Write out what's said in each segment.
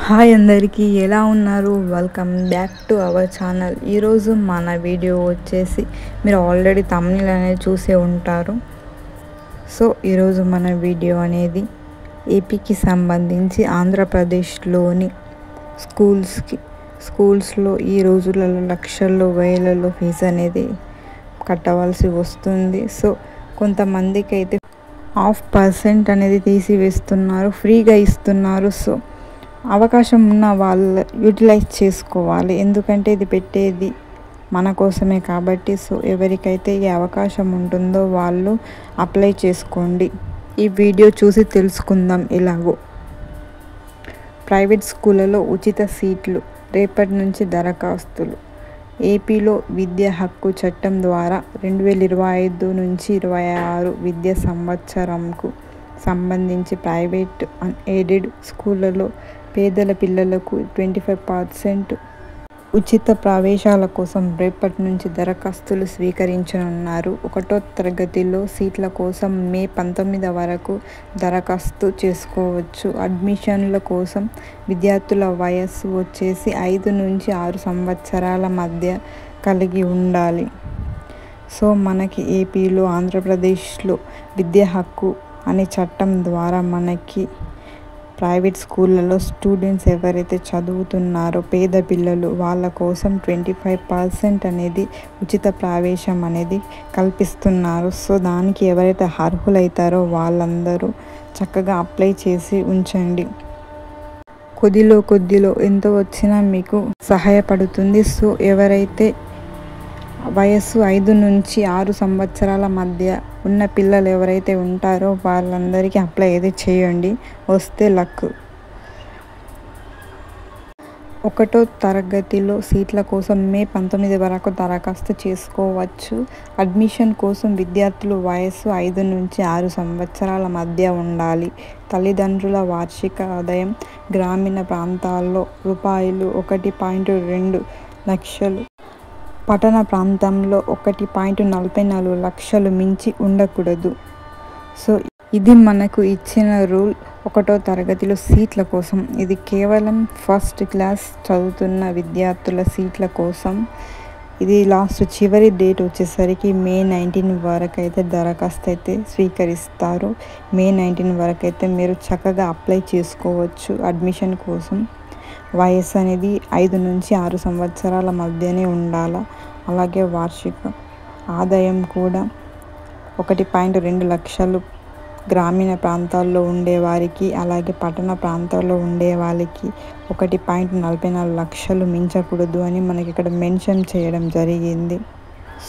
Hi అందరికీ ఎలా ఉన్నారు? Welcome back to our channel. ఈరోజు మన వీడియో వచ్చేసి మీరు ఆల్రెడీ తమిళ అనేది చూసే ఉంటారు. సో ఈరోజు మన వీడియో అనేది ఏపీకి సంబంధించి ఆంధ్రప్రదేశ్లోని స్కూల్స్లో ఈ రోజులలో లక్షల్లో వేలలో ఫీజు అనేది కట్టవలసి వస్తుంది. సో కొంతమందికి అయితే 0.5% అనేది తీసివేస్తున్నారు, ఫ్రీగా ఇస్తున్నారు. సో అవకాశం ఉన్న వాళ్ళు యూటిలైజ్ చేసుకోవాలి, ఎందుకంటే ఇది పెట్టేది మన కోసమే కాబట్టి. సో ఎవరికైతే ఈ అవకాశం ఉంటుందో వాళ్ళు అప్లై చేసుకోండి. ఈ వీడియో చూసి తెలుసుకుందాం. ఎలాగో ప్రైవేట్ స్కూళ్ళలో ఉచిత సీట్లు రేపటి నుంచి దరఖాస్తులు. ఏపీలో విద్యా హక్కు చట్టం ద్వారా 2025 నుంచి 26 విద్యా సంవత్సరంకు సంబంధించి ప్రైవేట్ అన్ఎయిడెడ్ స్కూళ్ళలో పేదల పిల్లలకు 25% ఉచిత ప్రవేశాల కోసం రేపటి నుంచి దరఖాస్తులు స్వీకరించనున్నారు. 1వ తరగతిలో సీట్ల కోసం మే 19 వరకు దరఖాస్తు చేసుకోవచ్చు. అడ్మిషన్ల కోసం విద్యార్థుల వయస్సు వచ్చేసి 5 నుంచి 6 సంవత్సరాల మధ్య కలిగి ఉండాలి. సో మనకి ఏపీలో ఆంధ్రప్రదేశ్లో విద్యా హక్కు అనే చట్టం ద్వారా మనకి ప్రైవేట్ స్కూళ్ళలో స్టూడెంట్స్ ఎవరైతే చదువుతున్నారో పేద పిల్లలు వాళ్ళ కోసం 25% అనేది ఉచిత ప్రవేశం అనేది కల్పిస్తున్నారు. సో దానికి ఎవరైతే అర్హులవుతారో వాళ్ళందరూ చక్కగా అప్లై చేసి ఉంచండి. కొద్దిలో ఎంతో వచ్చినా మీకు సహాయపడుతుంది. సో ఎవరైతే వయస్సు 5 నుంచి 6 సంవత్సరాల మధ్య ఉన్న పిల్లలు ఎవరైతే ఉంటారో వాళ్ళందరికీ అప్లై అయితే చేయండి, వస్తే లక్. 1వ తరగతిలో సీట్ల కోసం మే 19 వరకు దరఖాస్తు చేసుకోవచ్చు. అడ్మిషన్ కోసం విద్యార్థులు వయస్సు 5 నుంచి 6 సంవత్సరాల మధ్య ఉండాలి. తల్లిదండ్రుల వార్షిక ఆదాయం గ్రామీణ ప్రాంతాల్లో ₹1.2 లక్షలు, పట్టణ ప్రాంతంలో 1.44 లక్షలు మించి ఉండకూడదు. సో ఇది మనకు ఇచ్చిన రూల్ 1వ తరగతిలో సీట్ల కోసం. ఇది కేవలం ఫస్ట్ క్లాస్ చదువుతున్న విద్యార్థుల సీట్ల కోసం. ఇది చివరి డేట్ వచ్చేసరికి మే 19 వరకు అయితే దరఖాస్తు అయితే స్వీకరిస్తారు. మే 19 వరకు అయితే మీరు చక్కగా అప్లై చేసుకోవచ్చు అడ్మిషన్ కోసం. వయస్సు అనేది 5 నుంచి 6 సంవత్సరాల మధ్యనే ఉండాలి. అలాగే వార్షిక ఆదాయం కూడా 1.2 లక్షలు గ్రామీణ ప్రాంతాల్లో ఉండేవారికి, అలాగే పట్టణ ప్రాంతాల్లో ఉండే వాళ్ళకి 1.44 లక్షలు మించకూడదు అని మనకి ఇక్కడ మెన్షన్ చేయడం జరిగింది.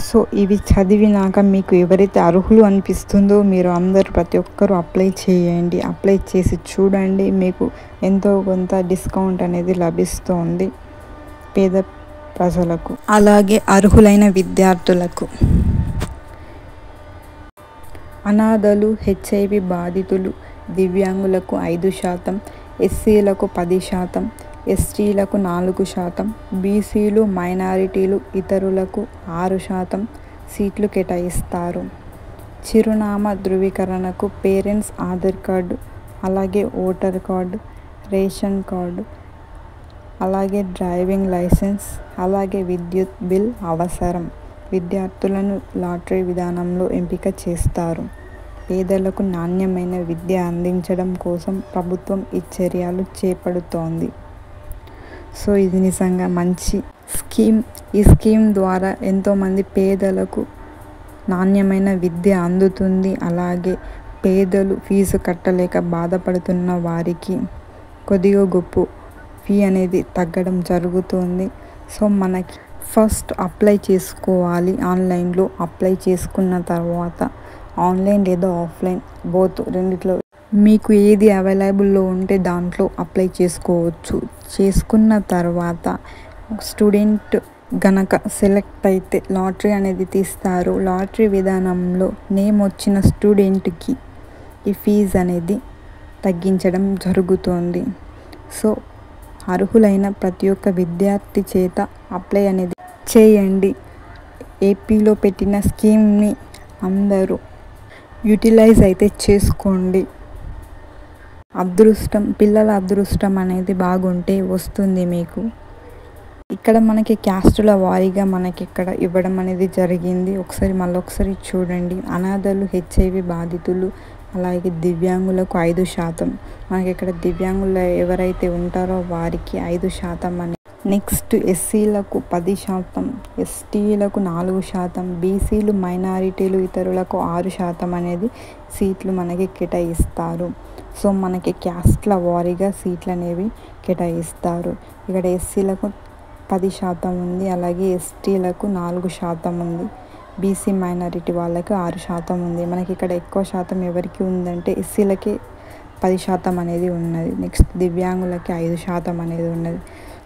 సో ఇవి చదివినాక మీకు ఎవరైతే అర్హులు అనిపిస్తుందో మీరు అందరూ ప్రతి ఒక్కరూ అప్లై చేయండి. అప్లై చేసి చూడండి, మీకు ఎంతో కొంత డిస్కౌంట్ అనేది లభిస్తుంది పేద ప్రజలకు, అలాగే అర్హులైన విద్యార్థులకు. అనాథలు, HIV బాధితులు, దివ్యాంగులకు 5%, ఎస్సీలకు 10%, ఎస్టీలకు 4%, బీసీలు, మైనారిటీలు, ఇతరులకు 6% సీట్లు కేటాయిస్తారు. చిరునామా ధృవీకరణకు పేరెంట్స్ ఆధార్ కార్డు, అలాగే ఓటర్ కార్డు, రేషన్ కార్డు, అలాగే డ్రైవింగ్ లైసెన్స్, అలాగే విద్యుత్ బిల్ అవసరం. విద్యార్థులను లాటరీ విధానంలో ఎంపిక చేస్తారు. పేదలకు నాణ్యమైన విద్య అందించడం కోసం ప్రభుత్వం ఈ చర్యలు చేపడుతోంది. సో ఇది నిజంగా మంచి స్కీమ్. ఈ స్కీమ్ ద్వారా ఎంతోమంది పేదలకు నాణ్యమైన విద్య అందుతుంది. అలాగే పేదలు ఫీజు కట్టలేక బాధపడుతున్న వారికి కొద్దిగా గొప్ప ఫీ అనేది తగ్గడం జరుగుతుంది. సో మనకి ఫస్ట్ అప్లై చేసుకోవాలి. ఆన్లైన్లో అప్లై చేసుకున్న తర్వాత ఆన్లైన్ లేదా ఆఫ్లైన్ బోత్ రెండిట్లో మీకు ఏది అవైలబుల్లో ఉంటే దాంట్లో అప్లై చేసుకోవచ్చు. చేసుకున్న తర్వాత స్టూడెంట్ గనక సెలెక్ట్ అయితే లాటరీ అనేది తీస్తారు. లాటరీ విధానంలో నేమ్ వచ్చిన స్టూడెంట్కి ఈ ఫీజు అనేది తగ్గించడం జరుగుతుంది. సో అర్హులైన ప్రతి ఒక్క విద్యార్థి చేత అప్లై అనేది చేయండి. ఏపీలో పెట్టిన స్కీమ్ని అందరూ యూటిలైజ్ అయితే చేసుకోండి. అదృష్టం, పిల్లల అదృష్టం అనేది బాగుంటే వస్తుంది మీకు. ఇక్కడ మనకి క్యాస్టుల వారీగా మనకి ఇక్కడ ఇవ్వడం అనేది జరిగింది. మళ్ళొకసారి చూడండి. అనాథలు, హెచ్ఐవి బాధితులు, అలాగే దివ్యాంగులకు 5%. మనకి ఇక్కడ దివ్యాంగులు ఎవరైతే ఉంటారో వారికి 5% అని. నెక్స్ట్ ఎస్సీలకు 10%, ఎస్టీలకు 4%, బీసీలు, మైనారిటీలు, ఇతరులకు 6% అనేది సీట్లు మనకి కేటాయిస్తారు. సో మనకి క్యాస్ట్ల వారీగా సీట్లు అనేవి కేటాయిస్తారు. ఇక్కడ ఎస్సీలకు 10% ఉంది, అలాగే ఎస్టీలకు 4% ఉంది, బీసీ మైనారిటీ వాళ్ళకి 6% ఉంది. మనకి ఇక్కడ ఎక్కువ శాతం ఎవరికి ఉందంటే ఎస్సీలకి 10% అనేది ఉన్నది. నెక్స్ట్ దివ్యాంగులకి 5% అనేది ఉన్నది.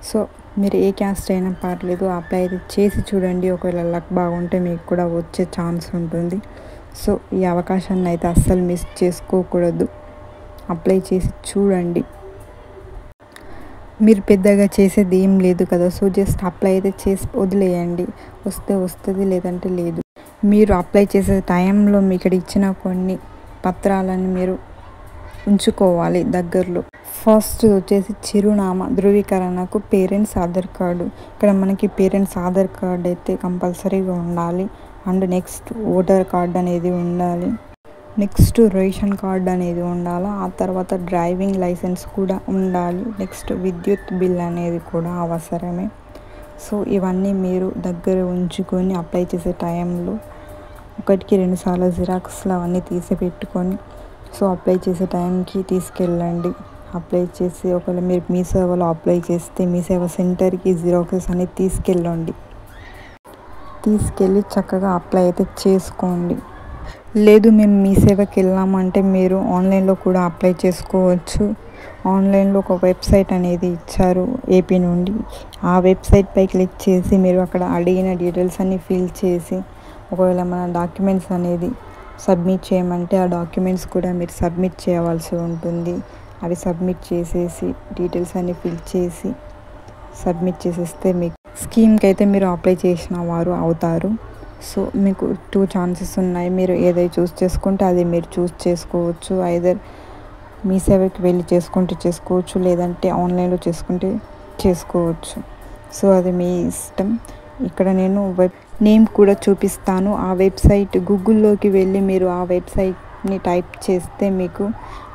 సో మీరు ఏ క్యాస్ట్ అయినా పర్లేదు, అప్లై అయితే చేసి చూడండి. ఒకవేళ లక్ బాగుంటే మీకు కూడా వచ్చే ఛాన్స్ ఉంటుంది. సో ఈ అవకాశాన్ని అయితే అస్సలు మిస్ చేసుకోకూడదు. అప్లై చేసి చూడండి. మీరు పెద్దగా చేసేది ఏం లేదు కదా, సో జస్ట్ అప్లై అయితే చేసి వదిలేయండి. వస్తే వస్తుంది, లేదంటే లేదు. మీరు అప్లై చేసే టైంలో మీకు ఇక్కడ ఇచ్చిన కొన్ని పత్రాలను మీరు ఉంచుకోవాలి దగ్గరలో. ఫస్ట్ వచ్చేసి చిరునామా ధృవీకరణకు పేరెంట్స్ ఆధార్ కార్డు. ఇక్కడ మనకి పేరెంట్స్ ఆధార్ కార్డు అయితే కంపల్సరీగా ఉండాలి. అండ్ నెక్స్ట్ ఓటర్ కార్డు అనేది ఉండాలి. నెక్స్ట్ రేషన్ కార్డు అనేది ఉండాలి. ఆ తర్వాత డ్రైవింగ్ లైసెన్స్ కూడా ఉండాలి. నెక్స్ట్ విద్యుత్ బిల్ అనేది కూడా అవసరమే. సో ఇవన్నీ మీరు దగ్గర ఉంచుకొని అప్లై చేసే టైంలో 1కి 2 సార్లు జిరాక్స్లు అవన్నీ తీసి పెట్టుకొని సో అప్లై చేసే టైంకి తీసుకెళ్ళండి. అప్లై చేసి ఒకవేళ మీరు మీ సేవలో అప్లై చేస్తే మీ సేవ సెంటర్కి జిరాక్సెస్ అనేది తీసుకెళ్ళి చక్కగా అప్లై అయితే చేసుకోండి. లేదు మేము మీ సేవకి వెళ్ళామంటే మీరు ఆన్లైన్లో కూడా అప్లై చేసుకోవచ్చు. ఆన్లైన్లో ఒక వెబ్సైట్ అనేది ఇచ్చారు ఏపీ నుండి. ఆ వెబ్సైట్పై క్లిక్ చేసి మీరు అక్కడ అడిగిన డీటెయిల్స్ అన్నీ ఫిల్ చేసి ఒకవేళ మన డాక్యుమెంట్స్ అనేది సబ్మిట్ చేయమంటే ఆ డాక్యుమెంట్స్ కూడా మీరు సబ్మిట్ చేయవలసి ఉంటుంది. అవి సబ్మిట్ చేసేసి డీటెయిల్స్ అన్నీ ఫిల్ చేసి సబ్మిట్ చేసేస్తే మీకు స్కీమ్కి అయితే మీరు అప్లై చేసిన వారు అవుతారు. సో మీకు 2 ఛాన్సెస్ ఉన్నాయి. మీరు ఏదైతే చూస్ చేసుకుంటే అది మీరు చూస్ చేసుకోవచ్చు. ఐదర్ మీ సేవకి వెళ్ళి చేసుకోవచ్చు, లేదంటే ఆన్లైన్లో చేసుకోవచ్చు. సో అది మీ ఇష్టం. ఇక్కడ నేను వెబ్ నేమ్ కూడా చూపిస్తాను. ఆ వెబ్సైట్ గూగుల్లోకి వెళ్ళి మీరు ఆ వెబ్సైట్ని టైప్ చేస్తే మీకు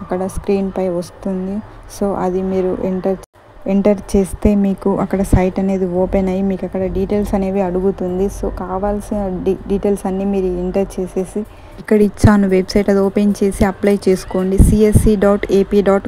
అక్కడ స్క్రీన్పై వస్తుంది. సో అది మీరు ఎంటర్ చేస్తే మీకు అక్కడ సైట్ అనేది ఓపెన్ అయ్యి మీకు అక్కడ డీటెయిల్స్ అనేవి అడుగుతుంది. సో కావాల్సిన డీటెయిల్స్ అన్నీ మీరు ఎంటర్ చేసేసి ఇక్కడ ఇచ్చాను వెబ్సైట్, అది ఓపెన్ చేసి అప్లై చేసుకోండి. csc.ap.gov.in